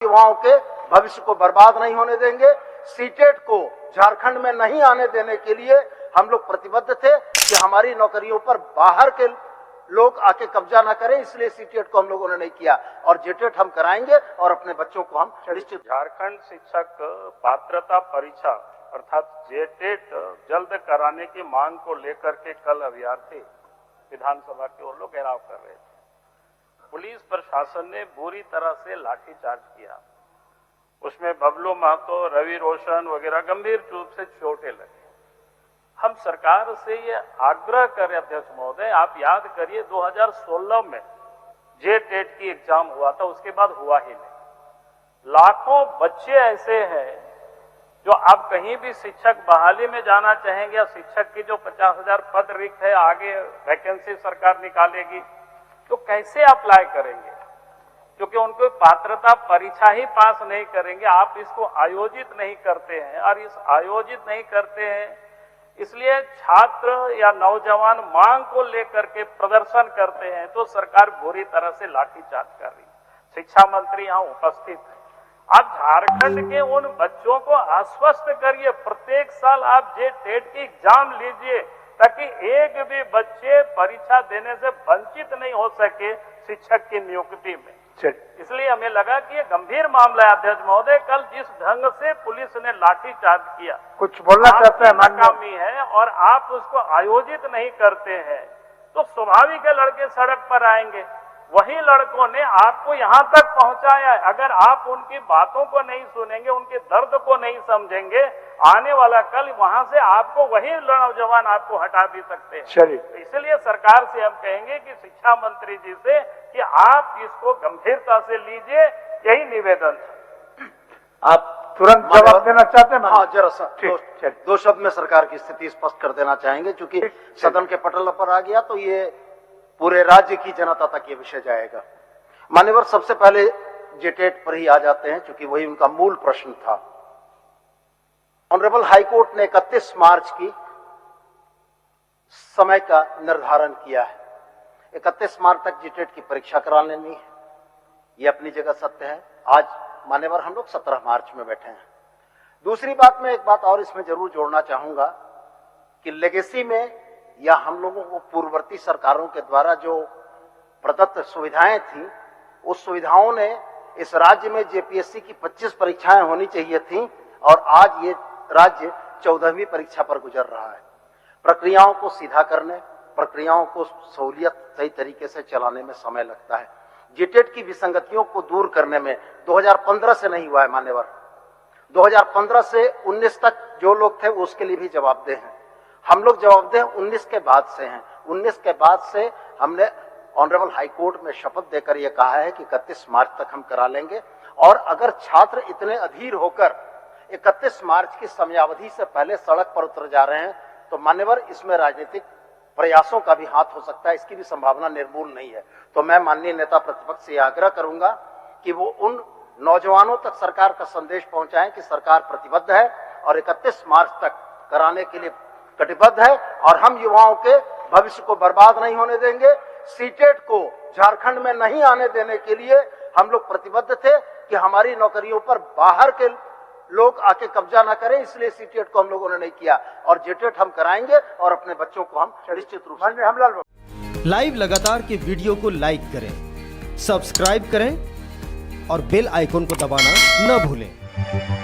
युवाओं के भविष्य को बर्बाद नहीं होने देंगे। सीटेट को झारखंड में नहीं आने देने के लिए हम लोग प्रतिबद्ध थे कि हमारी नौकरियों पर बाहर के लोग आके कब्जा ना करें, इसलिए सीटेट को हम लोगों ने नहीं किया और जेटेट हम कराएंगे और अपने बच्चों को हम निश्चित। झारखंड शिक्षक पात्रता परीक्षा अर्थात जेटेट जल्द कराने की मांग को लेकर के कल अभ्यर्थी विधानसभा की ओर लोग घेराव कर रहे थे। पुलिस प्रशासन ने बुरी तरह से लाठीचार्ज किया, उसमें बबलू महतो, रवि रोशन वगैरह गंभीर रूप से चोटें लगी। हम सरकार से ये आग्रह करें अध्यक्ष महोदय, आप याद करिए 2016 में जेटेट की एग्जाम हुआ था, उसके बाद हुआ ही नहीं। लाखों बच्चे ऐसे हैं जो आप कहीं भी शिक्षक बहाली में जाना चाहेंगे या शिक्षक की जो 50,000 पद रिक्त है, आगे वैकेंसी सरकार निकालेगी तो कैसे अप्लाई करेंगे, क्योंकि उनको पात्रता परीक्षा ही पास नहीं करेंगे। आप इसको आयोजित नहीं करते हैं और इस आयोजित नहीं करते हैं इसलिए छात्र या नौजवान मांग को लेकर के प्रदर्शन करते हैं तो सरकार बुरी तरह से लाठीचार्ज कर रही है। शिक्षा मंत्री यहाँ उपस्थित है, आप झारखंड के उन बच्चों को आश्वस्त करिए, प्रत्येक साल आप जेटेट की एग्जाम लीजिए ताकि एक भी बच्चे परीक्षा देने से वंचित नहीं हो सके शिक्षक की नियुक्ति में। इसलिए हमें लगा कि ये गंभीर मामला है अध्यक्ष महोदय। कल जिस ढंग से पुलिस ने लाठीचार्ज किया, कुछ बोलना चाहते हैं, नाकामी है और आप उसको आयोजित नहीं करते हैं तो स्वाभाविक है लड़के सड़क पर आएंगे। वही लड़कों ने आपको यहाँ तक पहुंचाया है। अगर आप उनकी बातों को नहीं सुनेंगे, उनके दर्द को नहीं समझेंगे, आने वाला कल वहां से आपको वही नौजवान आपको हटा भी सकते हैं। इसलिए सरकार से हम कहेंगे कि शिक्षा मंत्री जी से कि आप इसको गंभीरता से लीजिए, यही निवेदन है। आप तुरंत जवाब देना चाहते हैं? हाँ, जरा सा दो शब्द में सरकार की स्थिति स्पष्ट कर देना चाहेंगे, क्योंकि सदन के पटल पर आ गया तो ये पूरे राज्य की जनता तक ये विषय जाएगा। मान्यवर, सबसे पहले जेटेट पर ही आ जाते हैं, क्योंकि वही उनका मूल प्रश्न था। ऑनरेबल हाईकोर्ट ने 31 मार्च की समय का निर्धारण किया है। 31 मार्च तक जेटेट की परीक्षा करा लेनी है, ये अपनी जगह सत्य है। आज मान्यवर हम लोग 17 मार्च में बैठे हैं। दूसरी बात, मैं एक बात और इसमें जरूर जोड़ना चाहूंगा कि लेगेसी में या हम लोगों को पूर्ववर्ती सरकारों के द्वारा जो प्रदत्त सुविधाएं थी, उस सुविधाओं ने इस राज्य में जेपीएससी की 25 परीक्षाएं होनी चाहिए थी और आज ये राज्य 14वीं परीक्षा पर गुजर रहा है। प्रक्रियाओं को सीधा करने, प्रक्रियाओं को सहूलियत सही तरीके से चलाने में समय लगता है। जेटेट की विसंगतियों को दूर करने में 2015 से नहीं हुआ है मान्यवर। 2015 से 19 तक जो लोग थे उसके लिए भी जवाबदेह हैं। हम लोग जवाबदेह 19 के बाद से हैं। 19 के बाद से हमने ऑनरेबल हाईकोर्ट में शपथ देकर यह कहा है कि 31 मार्च तक हम करा लेंगे। और अगर छात्र इतने अधीर होकर 31 मार्च की समयावधि से पहले सड़क पर उतर जा रहे हैं तो मान्यवर इसमें राजनीतिक प्रयासों का भी हाथ हो सकता है, इसकी भी संभावना निर्मूल नहीं है। तो मैं माननीय नेता प्रतिपक्ष से आग्रह करूंगा कि वो उन नौजवानों तक सरकार का संदेश पहुंचाएं कि सरकार प्रतिबद्ध है और 31 मार्च तक कराने के लिए कटिबद्ध है और हम युवाओं के भविष्य को बर्बाद नहीं होने देंगे। सीटेट को झारखंड में नहीं आने देने के लिए हम लोग प्रतिबद्ध थे कि हमारी नौकरियों पर बाहर के लोग आके कब्जा ना करें, इसलिए सीटेट को हम लोगों ने नहीं किया और जेटेट हम कराएंगे और अपने बच्चों को हम निश्चित रूप से। हमलाल लाइव लगातार के वीडियो को लाइक करें, सब्सक्राइब करें और बेल आइकन को दबाना न भूलें।